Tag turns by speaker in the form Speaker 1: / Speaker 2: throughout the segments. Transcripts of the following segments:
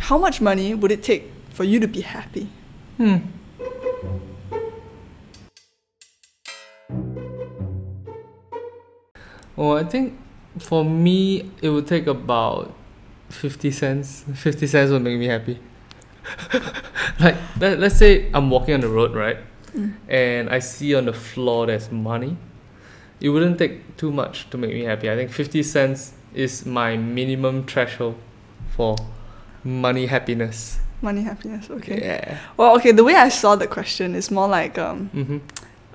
Speaker 1: how much money would it take for you to be happy?
Speaker 2: Well, I think for me, it would take about 50 cents. 50 cents would make me happy. Like, let's say I'm walking on the road, right? And I see on the floor there's money. It wouldn't take too much to make me happy. I think 50 cents is my minimum threshold for money happiness.
Speaker 1: Money happiness, okay.
Speaker 2: Yeah.
Speaker 1: Well, okay, the way I saw the question is more like a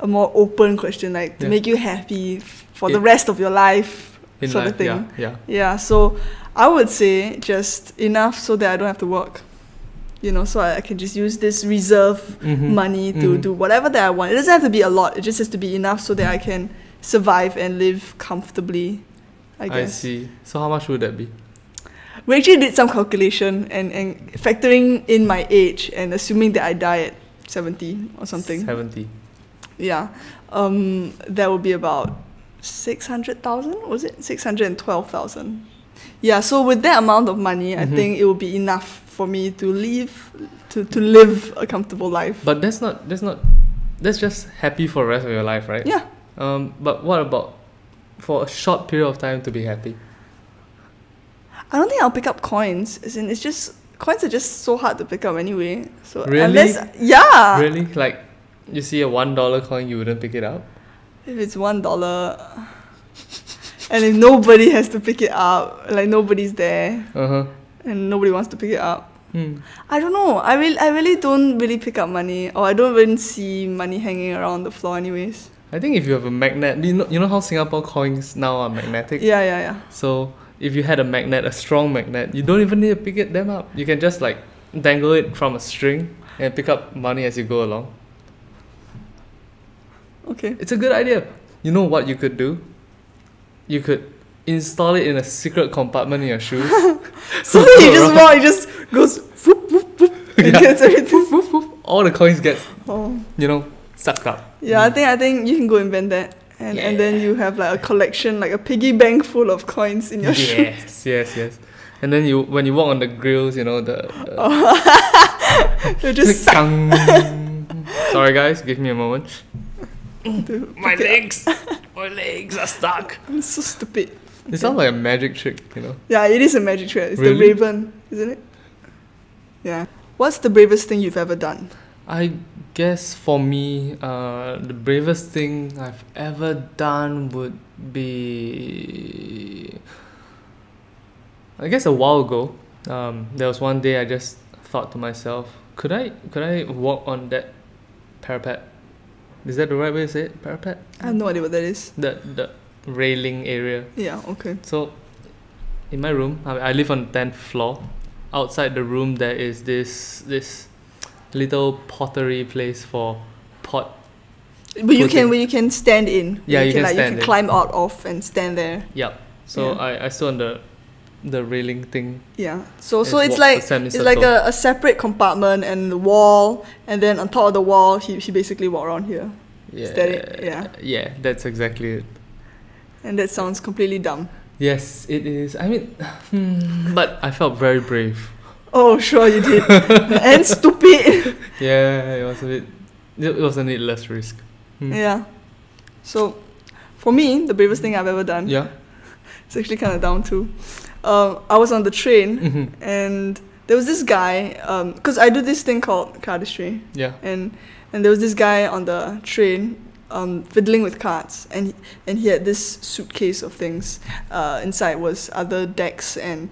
Speaker 1: more open question, like to make you happy for the rest of your life, sort of thing. Yeah, so I would say just enough so that I don't have to work. You know, so I can just use this reserve money to do whatever that I want. It doesn't have to be a lot. It just has to be enough so that I can survive and live comfortably, I guess.
Speaker 2: I see. So how much would that be?
Speaker 1: We actually did some calculation and factoring in my age and assuming that I die at 70 or something.
Speaker 2: 70.
Speaker 1: Yeah. That would be about 600,000, was it? 612,000. Yeah, so with that amount of money, I think it would be enough for me to live a comfortable life.
Speaker 2: But that's just happy for the rest of your life, right?
Speaker 1: Yeah.
Speaker 2: But what about for a short period of time to be happy?
Speaker 1: I don't think I'll pick up coins. As in, it's just coins are just so hard to pick up anyway. So
Speaker 2: really?
Speaker 1: Yeah.
Speaker 2: Really? Like you see a $1 coin, you wouldn't pick it up?
Speaker 1: If it's $1, and if nobody has to pick it up, like nobody's there, and nobody wants to pick it up. I don't know. I really don't really pick up money, or I don't even see money hanging around the floor anyways.
Speaker 2: I think if you have a magnet, you know how Singapore coins now are magnetic?
Speaker 1: Yeah.
Speaker 2: So if you had a magnet, a strong magnet, you don't even need to pick them up. You can just like dangle it from a string and pick up money as you go along.
Speaker 1: Okay.
Speaker 2: It's a good idea. You know what you could do? You could install it in a secret compartment in your shoes.
Speaker 1: So you just walk, it just goes whoop, whoop, whoop, and gets everything.
Speaker 2: Whoop, whoop, whoop. All the coins get, sucked up.
Speaker 1: Yeah, I think you can go invent that. And then you have like a collection, like a piggy bank full of coins in your shoes.
Speaker 2: Yes. And then when you walk on the grills, you know,
Speaker 1: you just suck.
Speaker 2: Sorry guys, give me a moment.
Speaker 1: My legs
Speaker 2: are stuck.
Speaker 1: It's so stupid.
Speaker 2: It sounds like a magic trick, you know.
Speaker 1: Yeah, it is a magic trick. It's
Speaker 2: really?
Speaker 1: The raven, isn't it? Yeah. What's the bravest thing you've ever done?
Speaker 2: I guess for me, the bravest thing I've ever done would be, I guess a while ago. There was one day I just thought to myself, could I walk on that parapet? Is that the right way to say it? Parapet?
Speaker 1: I have no idea what that is.
Speaker 2: The railing area.
Speaker 1: Yeah, okay.
Speaker 2: So, in my room, I live on the 10th floor. Outside the room, there is this little pottery place for pot.
Speaker 1: But you can stand in.
Speaker 2: Yeah, you can stand in.
Speaker 1: You can climb out of and stand there.
Speaker 2: Yep. So I stood on the railing thing.
Speaker 1: Yeah. So it's like a separate compartment and the wall, and then on top of the wall he basically walked around here.
Speaker 2: Yeah.
Speaker 1: Is that it? Yeah.
Speaker 2: Yeah, that's exactly it.
Speaker 1: And that sounds completely dumb.
Speaker 2: Yes, it is. I mean, but I felt very brave.
Speaker 1: Oh, sure you did. And stupid.
Speaker 2: Yeah, it was a needless risk.
Speaker 1: Yeah. So, for me, the bravest thing I've ever done.
Speaker 2: Yeah.
Speaker 1: It's actually kind of down too. I was on the train and there was this guy, because I do this thing called cardistry.
Speaker 2: Yeah.
Speaker 1: And there was this guy on the train fiddling with cards, and he had this suitcase of things. Inside was other decks and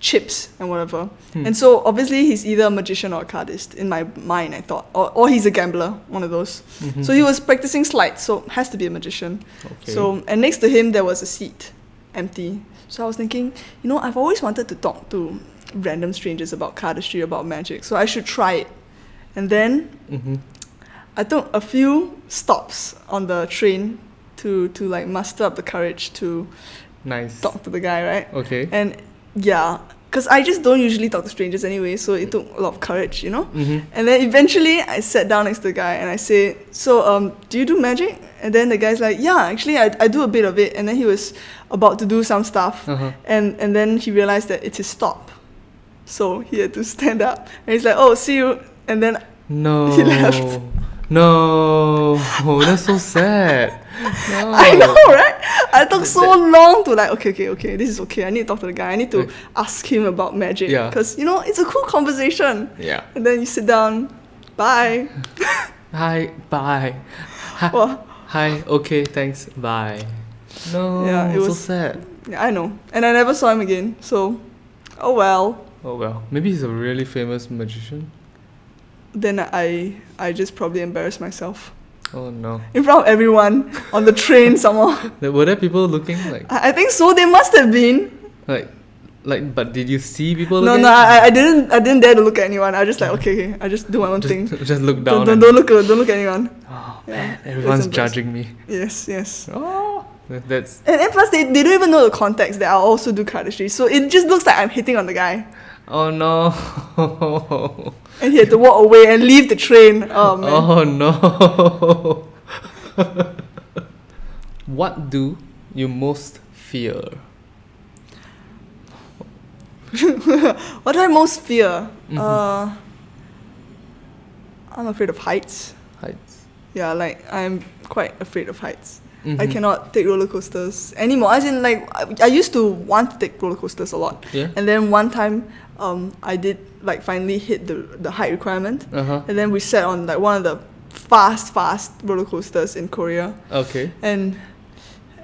Speaker 1: chips and whatever. And so obviously he's either a magician or a cardist in my mind, I thought, or he's a gambler, one of those. So he was practicing sleights, so has to be a magician.
Speaker 2: Okay.
Speaker 1: So, and next to him there was a seat empty. So I was thinking, I've always wanted to talk to random strangers about cardistry, about magic, so I should try it. And then I took a few stops on the train to like muster up the courage to talk to the guy, right?
Speaker 2: Okay.
Speaker 1: And yeah, because I just don't usually talk to strangers anyway, so it took a lot of courage, And then eventually I sat down next to the guy and I said, so do you do magic? And then the guy's like, yeah, actually I do a bit of it. And then he was about to do some stuff, and then he realized that it's his stop. so he had to stand up. And he's like, "Oh, see you," and then
Speaker 2: No.
Speaker 1: he left.
Speaker 2: No. Oh, that's so sad. No.
Speaker 1: I know, right? I took so long to like, okay, this is okay. I need to talk to the guy. I need to ask him about magic.
Speaker 2: Yeah.
Speaker 1: Because, you know, it's a cool conversation.
Speaker 2: Yeah.
Speaker 1: And then you sit down, bye.
Speaker 2: Hi, bye. Hi,
Speaker 1: Well,
Speaker 2: hi, okay, thanks, bye. No,
Speaker 1: Yeah, it
Speaker 2: so
Speaker 1: was-
Speaker 2: sad.
Speaker 1: yeah, I know. And I never saw him again. So, oh well.
Speaker 2: Oh well, maybe he's a really famous magician.
Speaker 1: Then I just probably embarrassed myself.
Speaker 2: Oh no.
Speaker 1: In front of everyone, on the train somehow.
Speaker 2: Were there people looking like,
Speaker 1: I think so, they must have been.
Speaker 2: but did you see people
Speaker 1: No,
Speaker 2: looking?
Speaker 1: no, I didn't dare to look at anyone. I just like, okay, I just do my own thing.
Speaker 2: Just look down.
Speaker 1: Don't look at anyone.
Speaker 2: Oh
Speaker 1: Yeah,
Speaker 2: man,
Speaker 1: that's
Speaker 2: everyone's
Speaker 1: embarrassing.
Speaker 2: judging me.
Speaker 1: Yes.
Speaker 2: Oh, that's.
Speaker 1: And plus, they don't even know the context that I also do cardistry. So it just looks like I'm hitting on the guy.
Speaker 2: Oh no.
Speaker 1: And he had to walk away and leave the train. Oh, man.
Speaker 2: Oh no. What do you most fear?
Speaker 1: What do I most fear?
Speaker 2: Mhm.
Speaker 1: I'm afraid of heights.
Speaker 2: Heights.
Speaker 1: Yeah, like, I'm quite afraid of heights. I
Speaker 2: Mhm.
Speaker 1: cannot take roller coasters anymore. As in, like, I used to want to take roller coasters a lot.
Speaker 2: Yeah.
Speaker 1: And then one time, I did, like, finally hit the height requirement.
Speaker 2: Uh-huh.
Speaker 1: And then we sat on, like, one of the fast roller coasters in Korea.
Speaker 2: Okay.
Speaker 1: And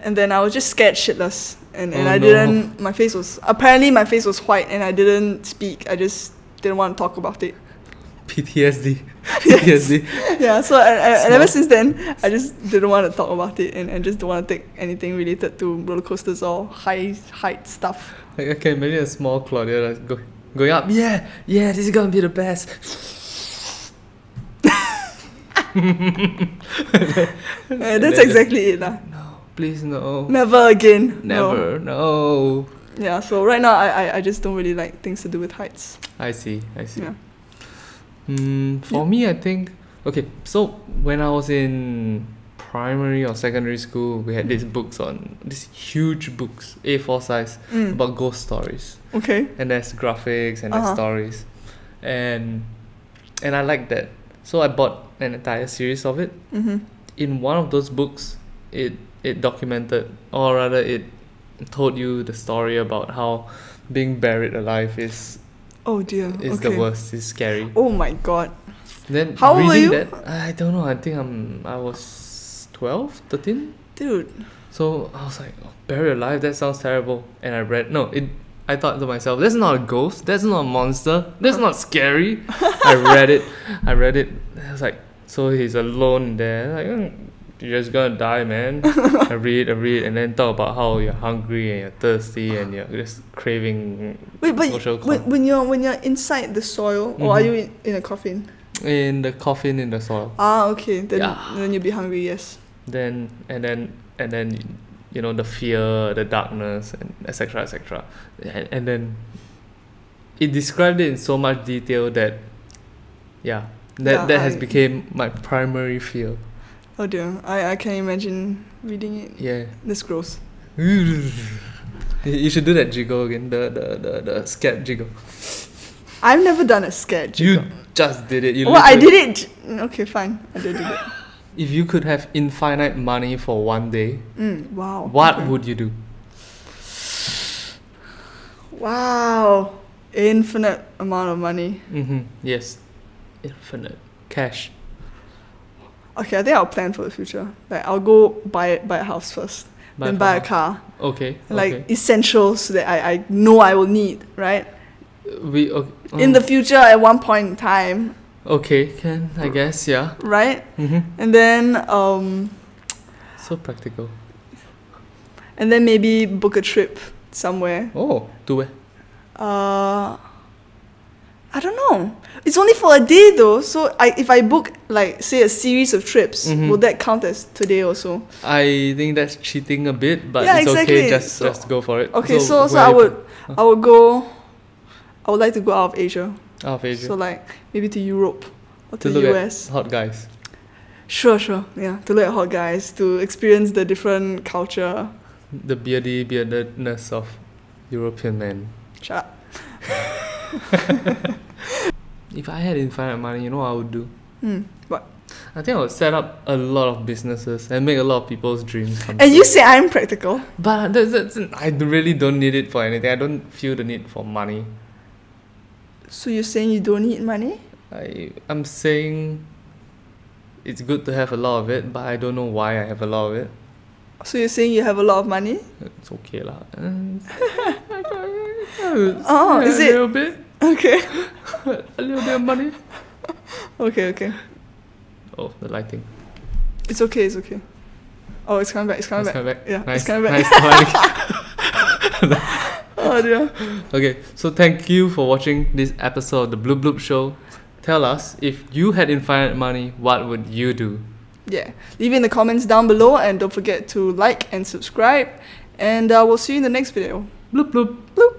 Speaker 1: then I was just scared shitless. And
Speaker 2: Oh,
Speaker 1: I
Speaker 2: no.
Speaker 1: didn't, my face was white and I didn't speak. I just didn't want to talk about it.
Speaker 2: PTSD. PTSD.
Speaker 1: Yeah, so and ever
Speaker 2: Small-
Speaker 1: since then, I just didn't want to talk about it and just don't want to take anything related to roller coasters or height stuff.
Speaker 2: Like I can imagine a small Claudia that's going up. Yeah, this is gonna be the best.
Speaker 1: That's exactly it.
Speaker 2: No, please no.
Speaker 1: Never again. No.
Speaker 2: Never. No.
Speaker 1: Yeah, so right now I just don't really like things to do with heights.
Speaker 2: I see.
Speaker 1: Yeah.
Speaker 2: For me, I think okay. So when I was in primary or secondary school, we had these huge books, A4 size, about ghost stories.
Speaker 1: Okay.
Speaker 2: And there's graphics and there's
Speaker 1: Uh-huh.
Speaker 2: stories, and I like that. So I bought an entire series of it.
Speaker 1: Mm-hmm.
Speaker 2: In one of those books, it documented, or rather, it told you the story about how being buried alive is
Speaker 1: Oh dear.
Speaker 2: the worst. It's scary.
Speaker 1: Oh my god.
Speaker 2: Then
Speaker 1: How old were
Speaker 2: reading
Speaker 1: you?
Speaker 2: that, I don't know. I think I was 12, 13.
Speaker 1: Dude.
Speaker 2: So I was like, oh, buried alive. That sounds terrible. And I read I thought to myself, that's not a ghost. That's not a monster. That's not scary. I read it. I was like, so he's alone there. Like, you're just gonna die, man. I read, and then talk about how you're hungry and you're thirsty and you're just craving
Speaker 1: Wait, but
Speaker 2: social
Speaker 1: when you're inside the soil, or are you in a coffin?
Speaker 2: in the coffin in the soil.
Speaker 1: Ah, okay. Then
Speaker 2: Yeah.
Speaker 1: then you'll be hungry. Yes.
Speaker 2: Then you know, the fear, the darkness, and etc. And then it described it in so much detail that that has
Speaker 1: I-
Speaker 2: become my primary fear.
Speaker 1: Oh dear. I can imagine reading it.
Speaker 2: Yeah.
Speaker 1: That's gross.
Speaker 2: You should do that jiggle again, the scared jiggle.
Speaker 1: I've never done a sketch.
Speaker 2: You just did it.
Speaker 1: Well, I did it. Okay, fine. I did it.
Speaker 2: If you could have infinite money for one day,
Speaker 1: Wow.
Speaker 2: what
Speaker 1: okay.
Speaker 2: would you do?
Speaker 1: Wow. Infinite amount of money.
Speaker 2: Yes. Infinite cash.
Speaker 1: Okay, I think I'll plan for the future. Like, I'll go buy a house first, then buy a car.
Speaker 2: Okay.
Speaker 1: Like,
Speaker 2: okay.
Speaker 1: essentials that I know I will need, right?
Speaker 2: We okay,
Speaker 1: In the future, at one point in time,
Speaker 2: okay, can I guess, yeah.
Speaker 1: right?
Speaker 2: Mm-hmm.
Speaker 1: And then
Speaker 2: So practical.
Speaker 1: and then maybe book a trip somewhere.
Speaker 2: Oh, to where?
Speaker 1: I don't know. It's only for a day though. So if I book, like, say, a series of trips, will that count as today also?
Speaker 2: I think that's cheating a bit, but
Speaker 1: Yeah,
Speaker 2: it's
Speaker 1: exactly.
Speaker 2: okay. Just
Speaker 1: So-
Speaker 2: go for it.
Speaker 1: Okay, so
Speaker 2: where
Speaker 1: I
Speaker 2: you
Speaker 1: would like to go out of Asia.
Speaker 2: out of Asia
Speaker 1: So, like, maybe to Europe or
Speaker 2: to
Speaker 1: to
Speaker 2: look
Speaker 1: the US.
Speaker 2: at hot guys.
Speaker 1: Sure. Yeah, to look at hot guys, to experience the different culture.
Speaker 2: The beardedness of European men.
Speaker 1: Shut up.
Speaker 2: If I had infinite money, you know what I would do?
Speaker 1: What?
Speaker 2: I think I would set up a lot of businesses and make a lot of people's dreams come
Speaker 1: And
Speaker 2: true.
Speaker 1: you say I'm practical.
Speaker 2: But I really don't need it for anything. I don't feel the need for money.
Speaker 1: So you're saying you don't need money?
Speaker 2: I'm saying it's good to have a lot of it, but I don't know why I have a lot of it.
Speaker 1: So you're saying you have a lot of money?
Speaker 2: It's okay lah.
Speaker 1: Oh, is it?
Speaker 2: A little bit.
Speaker 1: Okay.
Speaker 2: A little bit of money.
Speaker 1: Okay.
Speaker 2: Oh, the lighting.
Speaker 1: It's okay. Oh, it's coming back. Yeah,
Speaker 2: Nice,
Speaker 1: it's coming back.
Speaker 2: Nice.
Speaker 1: Oh dear.
Speaker 2: Okay, so thank you for watching this episode of the Bloop Bloop Show. Tell us, if you had infinite money, what would you do?
Speaker 1: Yeah, leave it in the comments down below, and don't forget to like and subscribe, and we'll see you in the next video.
Speaker 2: Bloop bloop.
Speaker 1: Bloop.